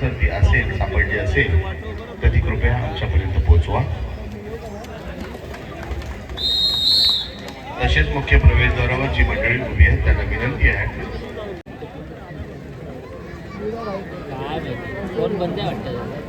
जर ती असेल सापडली असेल तर ती कृपया आमच्यापर्यंत पोहोचवा। तसेच मुख्य प्रवेशद्वारावर जी मंडळी उभी आहेत त्यांना विनंती आहे कोण बंद वाटतं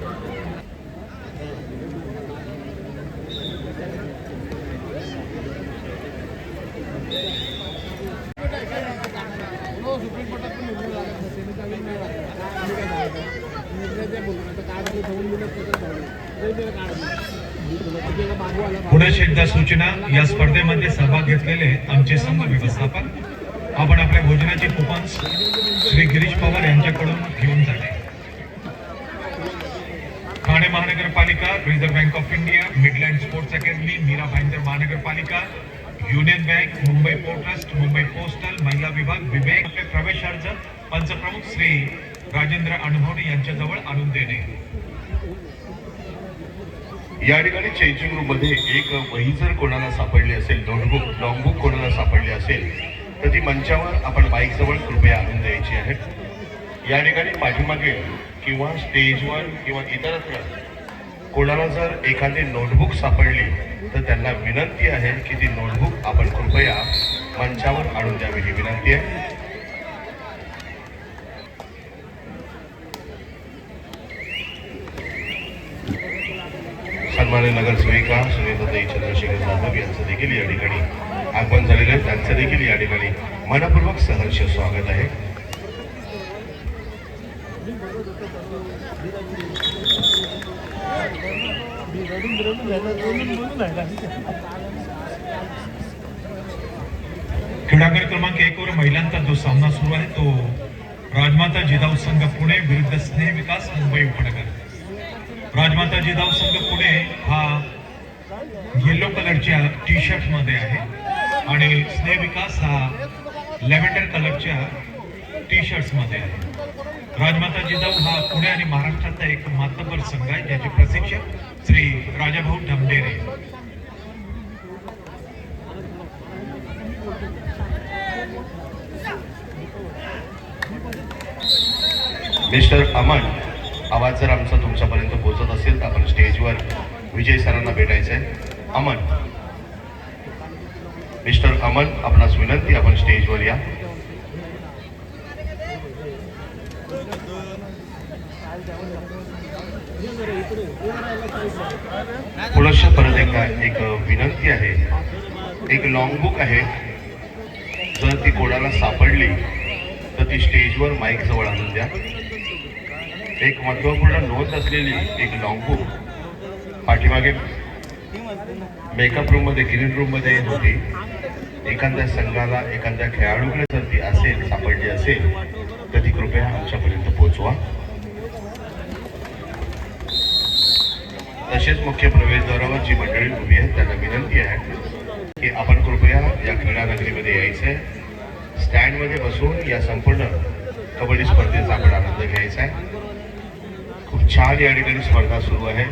पुढे एकदा सूचना, या स्पर्धेमध्ये सहभाग घेतलेले आमचे संघ व्यवस्थापक आपण आपल्या भोजनाचे कुपन्स श्री गिरीश पवार यांच्याकडून घेऊन जाणे। ठाणे महानगरपालिका, Reserve Bank of India, Midland Sports Academy, Mira Bhayandar महानगरपालिका, Union Bank, Mumbai Port Trust, Mumbai postal, महिला विभाग, विवेक आपले प्रवेशार्ज पंचप्रमुख श्री राजेंद्र अनुभवणे यांच्याजवळ आणून देणे। या ठिकाणी चेंजिंग रूम मध्ये एक वही जर कोणाला सापडली असेल, नोटबुक, लॉंगबुक कोणाला सापडली असेल तर ती मंचावर आपण माईक जवळ कृपया आणून द्यायची आहे। या ठिकाणी पाठीमागे किंवा स्टेजवर किंवा इतरत्र कोणाला जर एखादी नोटबुक सापडली तर त्यांना विनंती आहे की ती नोटबुक आपण कृपया मंचावर आणून द्यावी, ही विनंती आहे। सन्माननीय नगरसेविका सुनीताताई चंद्रशेखर जाधव यांचं देखील या ठिकाणी आगमन झालेलं आहे, त्यांचं देखील या ठिकाणी मनपूर्वक सहर्ष स्वागत आहे। क्रीडागट क्रमांक 1 वर महिलांचा जो सामना सुरू आहे तो राजमाता जिजाऊ संघ पुणे विरुद्ध स्नेह विकास मुंबई उपनगर। राजमाता जिजाऊ संघ पुणे हा येलो कलरच्या टी शर्ट मध्ये आहे आणि स्नेह विकास हा लॅव्हेंडर कलरच्या टी शर्ट्स मध्ये आहे। राजमाता जिजाऊ हा पुणे आणि महाराष्ट्राचा एक मातबर संघ आहे ज्याचे प्रशिक्षक श्री राजाभाऊ ढमढेरे। मिस्टर अमन, आवाज जर आमचा तुमच्यापर्यंत पोहोचत असेल तर आपण स्टेजवर विजय सरांना भेटायचं आहे। अमन, मिस्टर अमन, आपणास विनंती, आपण स्टेजवर या। पुनश्च परत एकदा एक विनंती आहे, एक लॉंग बुक आहे, जर ती कोणाला सापडली तर ती स्टेजवर माईक जवळ आणून द्या। एक महत्वपूर्ण नोंद असलेली एक लॉंग बुक पाठीमागे मेकअप रूम मध्ये, ग्रीन रूम मध्ये होती। एखाद्या संघाला, एखाद्या खेळाडूकडे जर ती असेल, सापडली असेल तर ती कृपया आमच्यापर्यंत पोहोचवा। तसेच मुख्य प्रवेशद्वारावर जी मंडळी उभी आहेत त्यांना विनंती आहे की आपण कृपया या क्रीडा नगरीमध्ये यायचंय, स्टँड मध्ये बसून या संपूर्ण कबड्डी स्पर्धेचा आपण आनंद घ्यायचा आहे। खूप छान या ठिकाणी स्पर्धा सुरू आहे।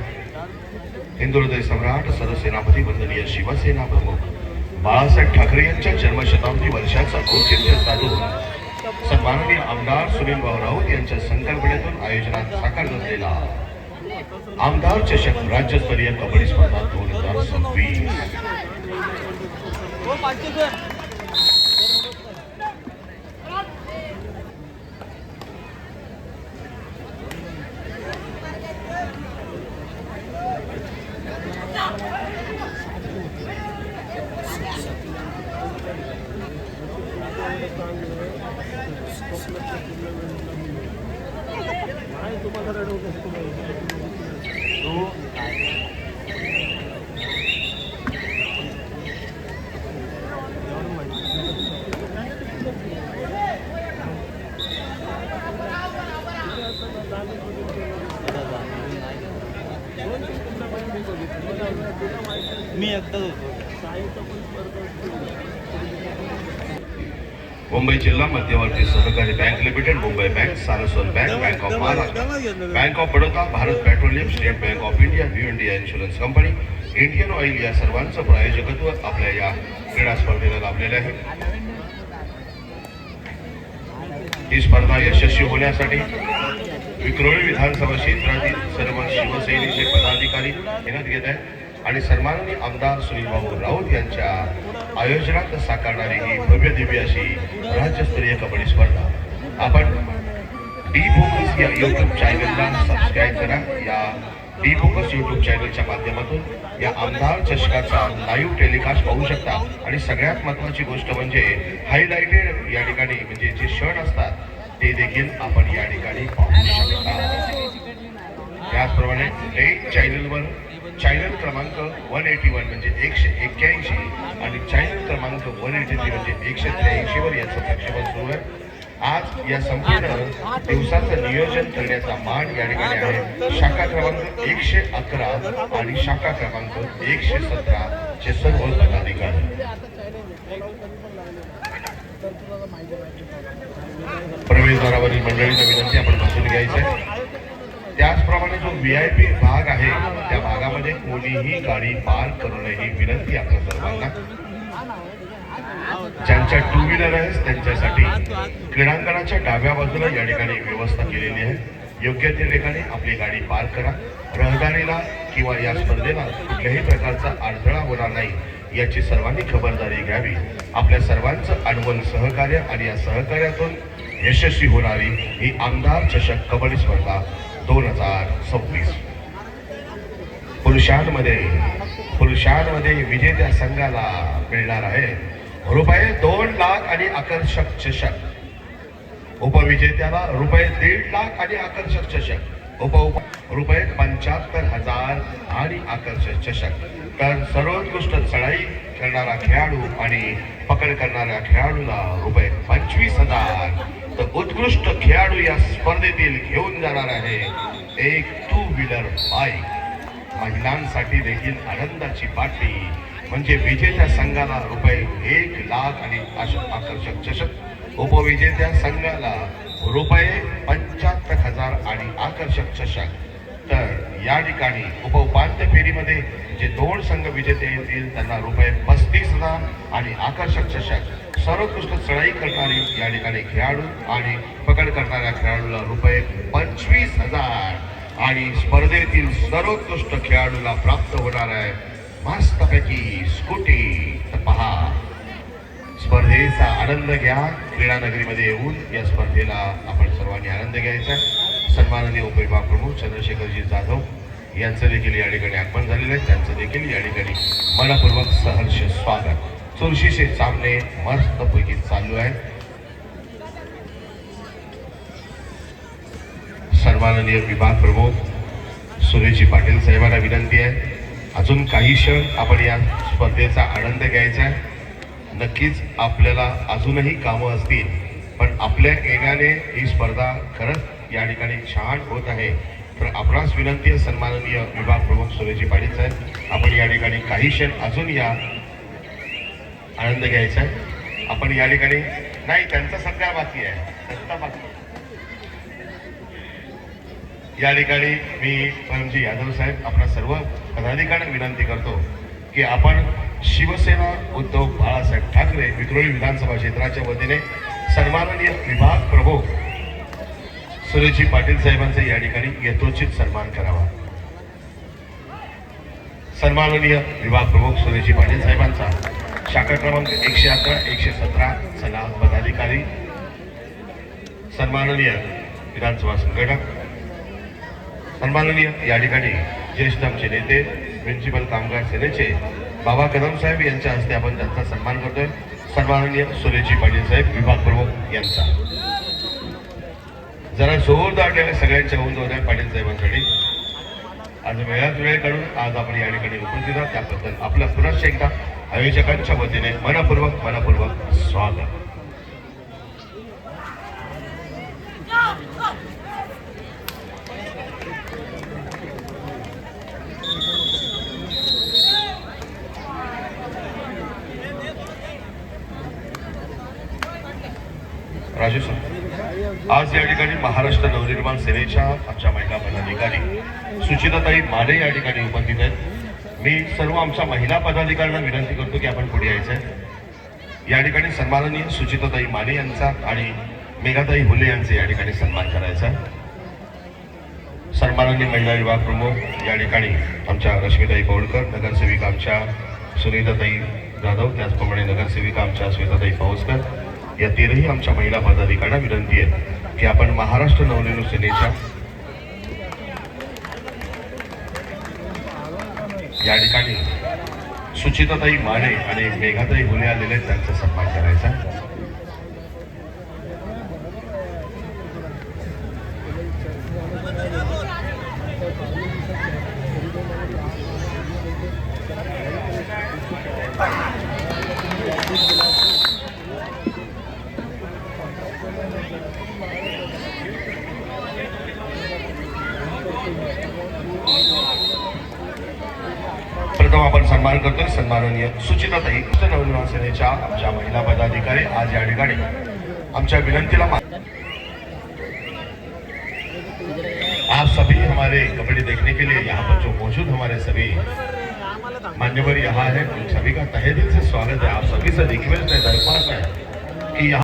हिंदुहृदय सम्राट सरसेनापती वंदनीय शिवसेना प्रमुख बाळासाहेब ठाकरे यांच्या जन्मशताब्दी वर्षाचा औचित्य साधून सन्माननीय आमदार सुनील भाऊ राऊत यांच्या संकल्पनेतून आयोजनात साकार झालेला आमदार चषक राज्यस्तरीय कबड्डी स्पर्धा 2026 मी एकदाच होतो। मुंबई जिल्हा मध्यवर्ती सहकारी bank limited, Mumbai bank, Saraswat bank, bank of Maharashtra, bank of Baroda, Bharat petroleum, state bank of India, new India insurance company, Indian oil या सर्वांचं प्रायोजकत्व आपल्या या क्रीडा स्पर्धेला लाभलेले आहे। ही स्पर्धा यशस्वी होण्यासाठी विक्रोळी विधानसभा क्षेत्रातील सर्व शिवसेनेचे पदाधिकारी मेहनत घेत आहेत आणि सन्माननीय आमदार सुनीलबाबू राऊत यांच्या आयोजनात साकारणारी ही भव्य दिव्य अशी राज्यस्तरीय कबड्डी स्पर्धा आपण डी फोकस या युट्यूब चॅनलला सबस्क्राईब करा. या डी फोकस युट्यूब चॅनलच्या माध्यमातून या आमदार चषकाचा लाईव्ह टेलिकास्ट पाहू शकता आणि सगळ्यात महत्त्वाची गोष्ट म्हणजे हायलाइटेड या ठिकाणी म्हणजे जे क्षण असतात ते देखील आपण या ठिकाणी पाहू शकता. त्याचप्रमाणे टेक चॅनलवर चॅनल क्रमांक 181 म्हणजे 181 आणि चॅनल क्रमांक 183 म्हणजे 183 वर याचं प्रक्षेपण सुरू आहे. आज या संपूर्ण दिवसाचं नियोजन करण्याचा मान या ठिकाणी आहे शाखा क्रमांक 111 आणि शाखा क्रमांक 117 चे सर्व पदाधिकारी. प्रवेशद्वारावरील मंडळींना विनंती आपण बसून घ्यायचंय. त्याचप्रमाणे जो VIP भाग आहे त्या भागामध्ये कोणीही गाडी पार्क करू नये ही विनंती आपल्या सर्वांना. ज्यांच्या टू व्हीलर आहे त्यांच्यासाठी क्रीडांगणाच्या डाव्या बाजूला या ठिकाणी व्यवस्था केलेली आहे. योग्य त्या ठिकाणी आपली गाडी पार्क करा. रहदारीला किंवा या स्पर्धेला कुठल्याही प्रकारचा अडथळा होणार नाही याची सर्वांनी खबरदारी घ्यावी. आपल्या सर्वांचं अनमोल सहकार्य आणि या सहकार्यातून यशस्वी होणारी ही आमदार चषक कबड्डी स्पर्धा 2026 पुरुषांमध्ये विजेत्या संघाला मिळणार आहे रुपये 2 लाख आणि आकर्षक चषक. उपविजेत्याला रुपये 1.5 लाख आणि आकर्षक चषक. रुपये 75,000 आणि आकर्षक चषक. तर सर्वोत्कृष्ट चढाई करणारा खेळाडू आणि पकड करणाऱ्या खेळाडूला रुपये 25,000. तर उत्कृष्ट खेळाडू या स्पर्धेतील घेऊन जाणार आहे एक टू व्हीलर बाईक. महिलांसाठी देखील आनंदाची बातमी म्हणजे विजेत्या संघाला रुपये 1 लाख आणि आकर्षक चषक. उपविजेत्या संघाला रुपये 75,000 आणि आकर्षक चषक. तर या ठिकाणी उपउपांत्य फेरीमध्ये जे 2 संघ विजेते येतील त्यांना रुपये 35,000 आणि आकर्षक चषक. सर्वोत्कृष्ट चढाई करणारी या ठिकाणी खेळाडू आणि पकड करणाऱ्या खेळाडूला रुपये 25,000 आणि स्पर्धेतील सर्वोत्कृष्ट खेळाडूला प्राप्त होणार आहे मस्तपैकी स्कूटी. तर पहा स्पर्धेचा आनंद घ्या. क्रीडा नगरीमध्ये येऊन या स्पर्धेला आपण सर्वांनी आनंद घ्यायचा. सन्माननीय उपविभाग प्रमुख चंद्रशेखरजी जाधव यांचं देखील या ठिकाणी आगमन झालेलं आहे. त्यांचं देखील या ठिकाणी मनपूर्वक सहर्ष स्वागत. चुरशीचे सामने मस्तपैकी चालू आहे. सन्माननीय विभाग प्रमुख सुरेशजी पाटील साहेबांना विनंती आहे अजून काही क्षण आपण या स्पर्धेचा आनंद घ्यायचा आहे. नक्कीच आपल्याला अजूनही कामं असतील पण आपल्या येण्याने ही स्पर्धा खरंच या ठिकाणी छान होत आहे. तर आपणास विनंती आहे सन्माननीय विभाग प्रमुख सुरेशजी पाटील साहेब आपण या ठिकाणी काही क्षण अजून या आनंद घ्यायचा आहे. आपण या ठिकाणी नाही त्यांचा सध्या बाकी आहे त्यांचा बाकी. या ठिकाणी मी परमजी यादव साहेब आपल्या सर्व पदाधिकाऱ्यांना विनंती करतो की आपण शिवसेना उद्धव बाळासाहेब ठाकरे विक्रोळी विधानसभा क्षेत्राच्या वतीने सन्माननीय विभाग प्रमुख सुरेशजी पाटील साहेबांचा या ठिकाणी यथोचित सन्मान करावा. सन्माननीय विभाग प्रमुख सुरेशजी पाटील साहेबांचा शाखा क्रमांक 111 117 सल्ला पदाधिकारी सन्माननीय विधानसभा संघटक सन्माननीय या ठिकाणी ज्येष्ठ आमचे नेते म्युनिसिपल कामगार सेनेचे बाबा कदम साहेब यांच्या हस्ते आपण त्यांचा सन्मान करतोय. सन्माननीय सुरेशजी पाटील साहेब विभाग प्रमुख यांचा जरा जोरदार टाळ्या सगळ्यांच्या होऊन जाऊ द्या पाटील साहेबांसाठी. आज वेळात वेळ काढून आज आपण या ठिकाणी उपस्थित आहात त्याबद्दल आपल्या पुनश्च एकदा आयोजकांच्या वतीने मनपूर्वक स्वागत. राजू सर आज या ठिकाणी महाराष्ट्र नवनिर्माण सेनेच्या आमच्या महिला पदाधिकारी सुचिताताई माने या ठिकाणी उपस्थित आहेत. मी सर्व आमच्या महिला पदाधिकाऱ्यांना विनंती करतो की आपण पुढे यायचं आहे. या ठिकाणी सन्माननीय सुचिताताई माने यांचा आणि मेघाताई हुले यांचा या ठिकाणी सन्मान करायचा आहे. सन्माननीय सुचिताताई माने यांचा आणि मेघाताई हुले यांचा या ठिकाणी सन्मान करायचा आहे. सन्माननीय महिला विभाग प्रमुख या ठिकाणी आमच्या रश्मिताई पौळकर, नगरसेविका आमच्या सुनीताताई जाधव, त्याचप्रमाणे नगरसेविका आमच्या श्वेताताई पाऊसकर या तीनही आमच्या महिला पदाधिकाऱ्यांना विनंती आहे की आपण महाराष्ट्र नवनिर्माण सेनेच्या या ठिकाणी सुचिताताई माने आणि मेघाताई हुले आलेले आहेत, त्यांचा सन्मान करायचा. प्रथम आपण सन्मान करतोय सन्माननीय सुचिताताई नवनिर्माण सेनेच्या आमच्या महिला पदाधिकारी आज या ठिकाणी आमच्या विनंतीला आप सभी हमारे कबड्डी देखने के लिए यहाँ पर जो मौजूद हमारे सभी मान्यवर यहाँ है, उन सभी का तहे दिल से स्वागत है. आप सभी से रिक्वेस्ट है, दरख्वास्त है कि यहाँ